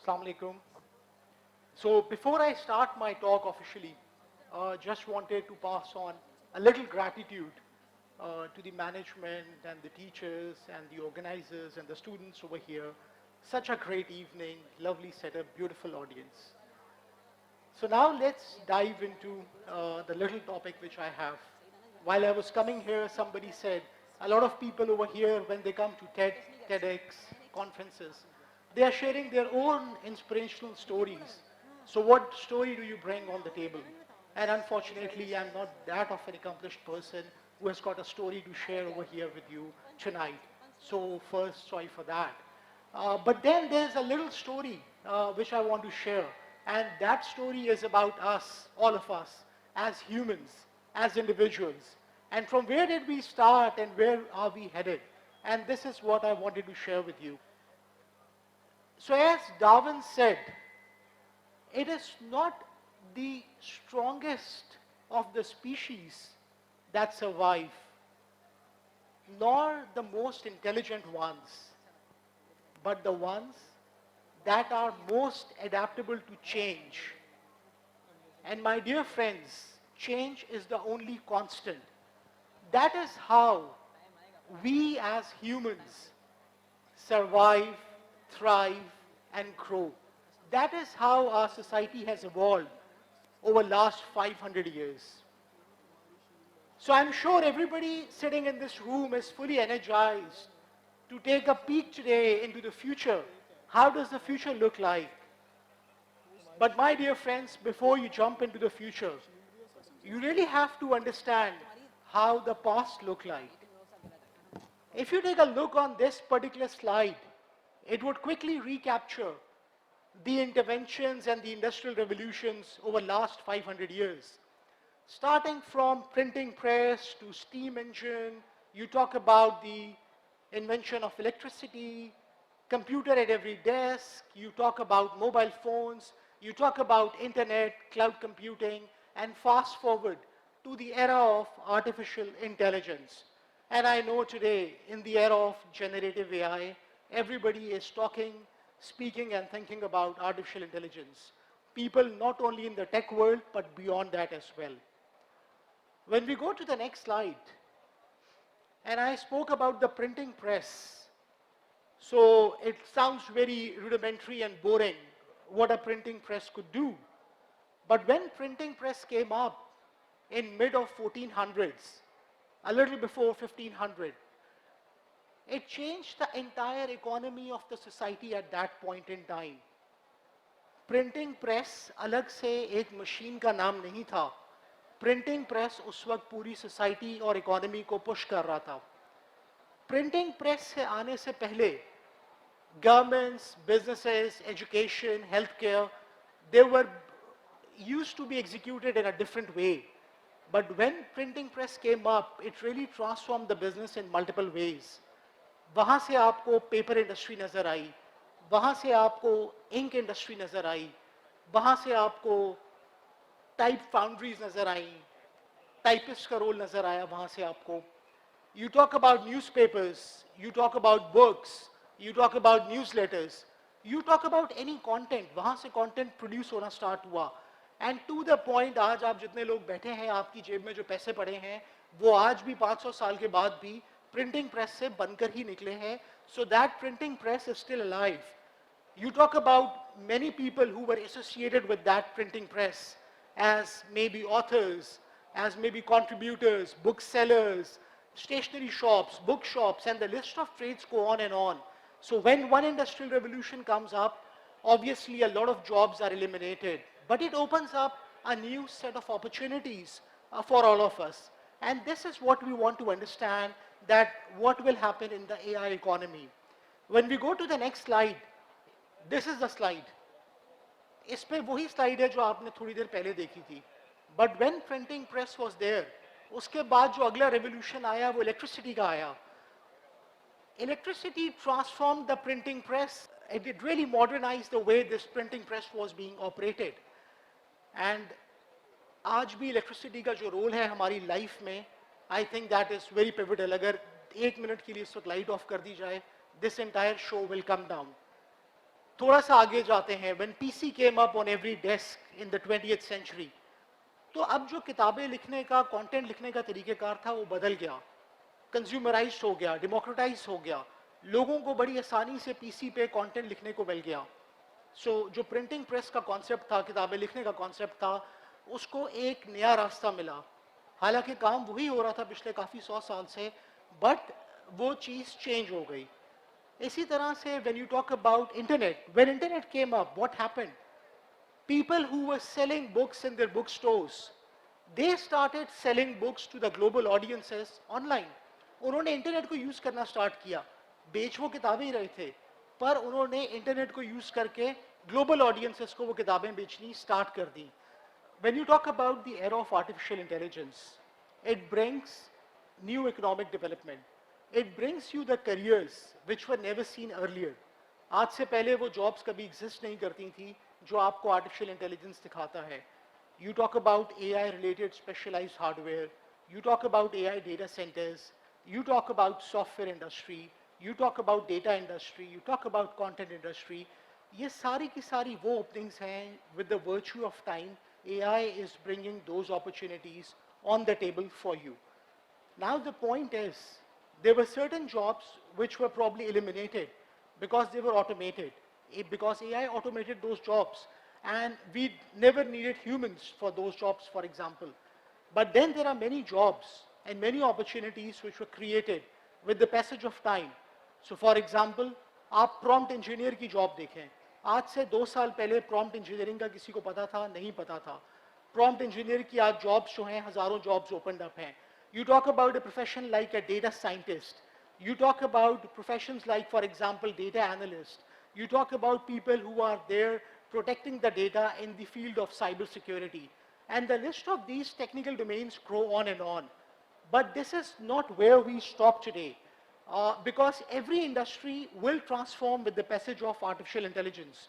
Assalamu alaikum. So before I start my talk officially, just wanted to pass on a little gratitude to the management and the teachers and the organizers and the students over here. Such a great evening, lovely setup, beautiful audience. So now let's dive into the little topic which I have. While I was coming here, somebody said a lot of people over here, when they come to TEDx conferences, they are sharing their own inspirational stories. So what story do you bring on the table? And unfortunately, I'm not that of an accomplished person who has got a story to share over here with you tonight. So first, sorry for that. But then there's a little story which I want to share. And that story is about us, all of us, as humans, as individuals. And from where did we start and where are we headed? And this is what I wanted to share with you. So as Darwin said, it is not the strongest of the species that survive, nor the most intelligent ones, but the ones that are most adaptable to change. And my dear friends, change is the only constant. That is how we as humans survive, thrive, and grow. That is how our society has evolved over last 500 years. So I'm sure everybody sitting in this room is fully energized to take a peek today into the future. How does the future look like? But my dear friends, before you jump into the future, you really have to understand how the past looked like. If you take a look on this particular slide, it would quickly recapture the interventions and the industrial revolutions over last 500 years. Starting from printing press to steam engine, you talk about the invention of electricity, computer at every desk, you talk about mobile phones, you talk about internet, cloud computing, and fast forward to the era of artificial intelligence. And I know today, in the era of generative AI, everybody is talking, speaking, and thinking about artificial intelligence. People not only in the tech world, but beyond that as well. When we go to the next slide, and I spoke about the printing press. So it sounds very rudimentary and boring what a printing press could do. But when printing press came up in mid of 1400s, a little before 1500, it changed the entire economy of the society at that point in time. Printing press अलग से एक machine का नाम नहीं था. Printing press उस वक्त पूरी society और economy को push कर रहा था. Printing press से आने से पहले governments, businesses, education, healthcare, they were used to be executed in a different way. But when printing press came up, it really transformed the business in multiple ways. वहाँ से आपको पेपर इंडस्ट्री नज़र आई, वहाँ से आपको इंक इंडस्ट्री नज़र आई, वहाँ से आपको टाइप फाउंड्रीज नज़र आई, टाइपिस्ट का रोल नज़र आया वहाँ से आपको. You talk about newspapers, you talk about books, you talk about newsletters, you talk about any content, वहाँ से content produce होना start हुआ. And to the point, आज आप जितने लोग बैठे हैं, आपकी जेब में जो पैसे पड़े हैं, वो आज भी 500 साल के बाद भी printing press से बनकर ही निकले हैं. So that printing press is still alive. You talk about many people who were associated with that printing press as maybe authors, as maybe contributors, booksellers, stationery shops, bookshops, and the list of trades go on and on. So when one industrial revolution comes up, obviously a lot of jobs are eliminated. But it opens up a new set of opportunities for all of us. And this is what we want to understand, that what will happen in the AI economy. When we go to the next slide, this is the slide. इस पे वही slide है जो आपने थोड़ी देर पहले देखी थी. But when printing press was there, उसके बाद जो अगला revolution आया वो electricity का आया. Electricity transformed the printing press. It really modernized the way this printing press was being operated. And आज भी electricity का जो role है हमारी life में, I think that is very pivotal. अगर 1 मिनट के लिए इस वक्त light off कर दी जाए, this entire show will come down. थोड़ा सा आगे जाते हैं, when PC came up on every desk in the 20th century, तो अब जो किताबें लिखने का, कंटेंट लिखने का तरीक़ेकार था वो बदल गया, कंज्यूमराइज्ड हो गया, डेमोक्रेटाइज हो गया, लोगों को बड़ी आसानी से पीसी पे कंटेंट लिखने को मिल गया। जो प्रिंटिंग प्रेस का कॉन्सेप्ट था, किताबें लिखने का कॉन्सेप्ट था, उसको एक नया रास्ता मिला। हालांकि काम वही हो रहा था पिछले काफ़ी 100 साल से, बट वो चीज़ चेंज हो गई। इसी तरह से when you talk about internet, when internet came up, what happened? People who were selling books in their bookstores, they started selling books to the global audiences online. उन्होंने इंटरनेट को use करना start किया। बेच वो किताबें ही रहे थे, पर उन्होंने इंटरनेट को यूज करके ग्लोबल ऑडियंसेस को वो किताबें बेचनी स्टार्ट कर दी। When you talk about the era of artificial intelligence, it brings new economic development. It brings you the careers which were never seen earlier. आज से पहले वो जॉब्स कभी एग्जिस्ट नहीं करती थी जो आपको आर्टिफिशियल इंटेलिजेंस दिखाता है। You talk about AI related specialized hardware, you talk about AI data centers, you talk about software industry, you talk about data industry, you talk about content industry. ये सारी की सारी वो openings हैं with the virtue of time, AI is bringing those opportunities on the table for you. Now the point is, there were certain jobs which were probably eliminated because they were automated, because AI automated those jobs, and we never needed humans for those jobs, for example. But then there are many jobs and many opportunities which were created with the passage of time. So for example, आप prompt engineer की job देखें, आज से 2 साल पहले prompt engineering का किसी को पता था? नहीं पता था। Prompt engineer की आज jobs जो हैं, हजारों jobs opened up हैं। You talk about a profession like a data scientist. You talk about professions like, for example, data analyst. You talk about people who are there protecting the data in the field of cybersecurity. And the list of these technical domains grow on and on. But this is not where we stop today, because every industry will transform with the passage of artificial intelligence.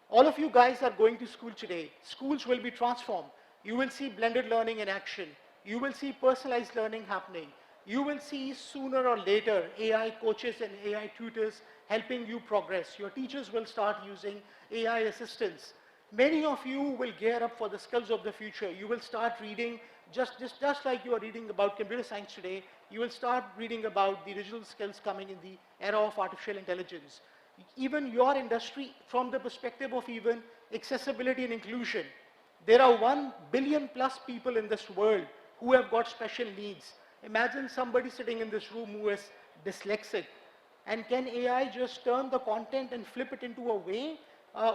All of you guys are going to school today. Schools will be transformed. You will see blended learning in action. You will see personalized learning happening. You will see sooner or later AI coaches and AI tutors helping you progress. Your teachers will start using AI assistants. Many of you will gear up for the skills of the future. You will start reading, just like you are reading about computer science today, you will start reading about the digital skills coming in the era of artificial intelligence. Even your industry, from the perspective of even accessibility and inclusion, there are 1 billion plus people in this world who have got special needs. Imagine somebody sitting in this room who is dyslexic. And can AI just turn the content and flip it into a way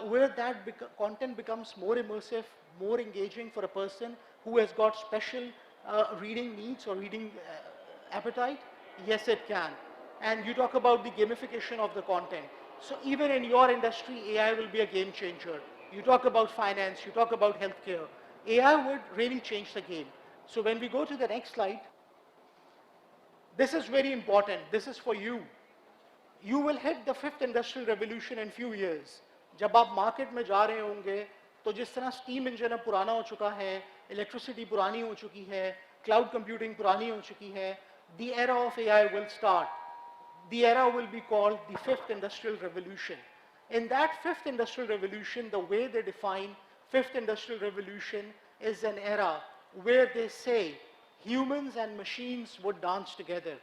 where that content becomes more immersive, more engaging for a person who has got special reading needs or reading appetite? Yes, it can. And you talk about the gamification of the content. So even in your industry, AI will be a game changer. You talk about finance, you talk about healthcare. AI would really change the game. So when we go to the next slide, this is very important. This is for you. You will hit the 5th industrial revolution in few years. जब आप market में जा रहे होंगे, तो जिस तरह steam engine अब पुराना हो चुका है, इलेक्ट्रिसिटी पुरानी हो चुकी है, क्लाउड कंप्यूटिंग पुरानी हो चुकी है, the era of AI will start. The era will be called the 5th industrial revolution. In that 5th industrial revolution, the way they define 5th industrial revolution is an era where they say humans and machines would dance together.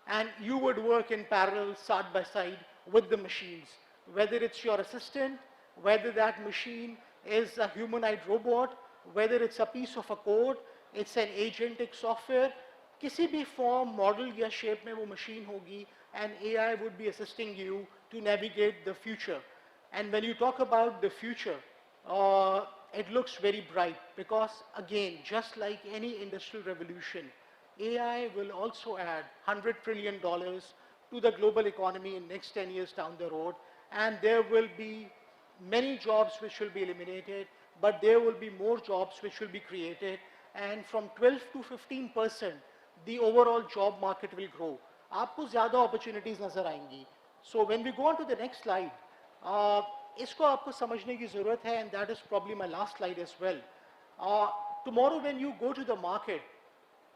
And you would work in parallel, side by side, with the machines. Whether it's your assistant, whether that machine is a humanoid robot, whether it's a piece of a code, it's an agentic software, किसी भी form, model या shape में वो machine होगी, and AI would be assisting you to navigate the future. And when you talk about the future, it looks very bright because, again, just like any industrial revolution, AI will also add $100 trillion to the global economy in next 10 years down the road, and there will be many jobs which will be eliminated, but there will be more jobs which will be created, and from 12 to 15%, the overall job market will grow. आपको ज़्यादा opportunities नज़र आएंगी. So when we go on to the next slide, इसको आपको समझने की ज़रूरत है, and that is probably my last slide as well. Tomorrow when you go to the market,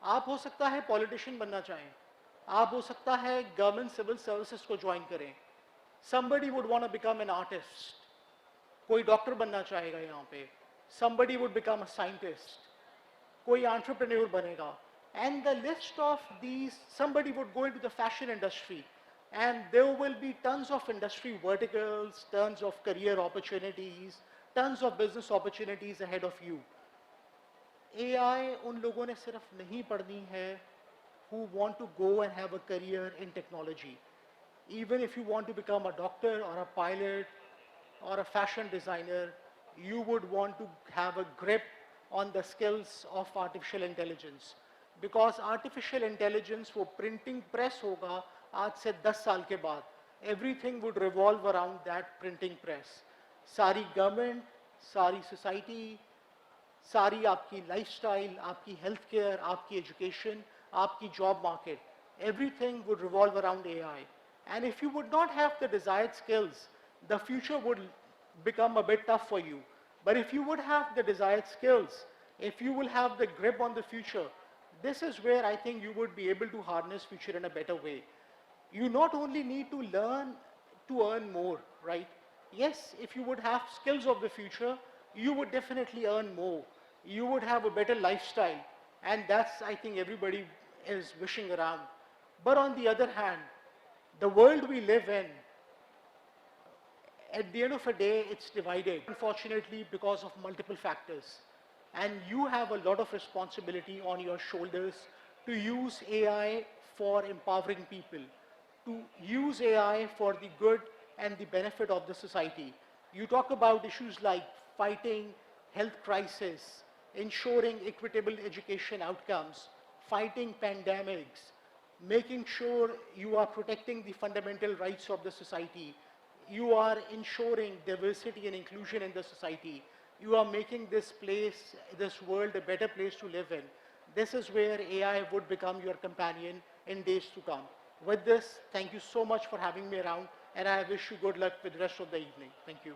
आप हो सकता है पॉलिटिशियन बनना चाहें, आप हो सकता है गवर्नमेंट सिविल सर्विसेज को ज्वाइन करें, somebody would want to become an artist, कोई डॉक्टर बनना चाहेगा यहाँ पे, somebody would become a scientist, कोई entrepreneur बनेगा, and the list of these, somebody would go into the fashion industry, and there will be tons of industry verticals, tons of career opportunities, tons of business opportunities ahead of you. AI उन लोगों ने सिर्फ नहीं पढ़नी है who want to go and have a career in technology. Even if you want to become a doctor or a pilot or a fashion designer, you would want to have a grip on the skills of artificial intelligence. Because artificial intelligence वो printing press होगा आज से 10 साल के बाद. Everything would revolve around that printing press. सारी government, सारी society, सारी आपकी lifestyle, आपकी healthcare, आपकी education, आपकी job market, everything would revolve around AI. And if you would not have the desired skills, the future would become a bit tough for you. But if you would have the desired skills, if you will have the grip on the future, this is where I think you would be able to harness future in a better way. You not only need to learn to earn more, right? Yes, if you would have skills of the future, you would definitely earn more. You would have a better lifestyle. And that's, I think, everybody is wishing around. But on the other hand, the world we live in, at the end of the day, it's divided, unfortunately, because of multiple factors. And you have a lot of responsibility on your shoulders to use AI for empowering people, to use AI for the good and the benefit of the society. You talk about issues like fighting health crisis, ensuring equitable education outcomes, fighting pandemics, making sure you are protecting the fundamental rights of the society, you are ensuring diversity and inclusion in the society, you are making this place, this world a better place to live in. This is where AI would become your companion in days to come. With this, thank you so much for having me around, and I wish you good luck with the rest of the evening. Thank you.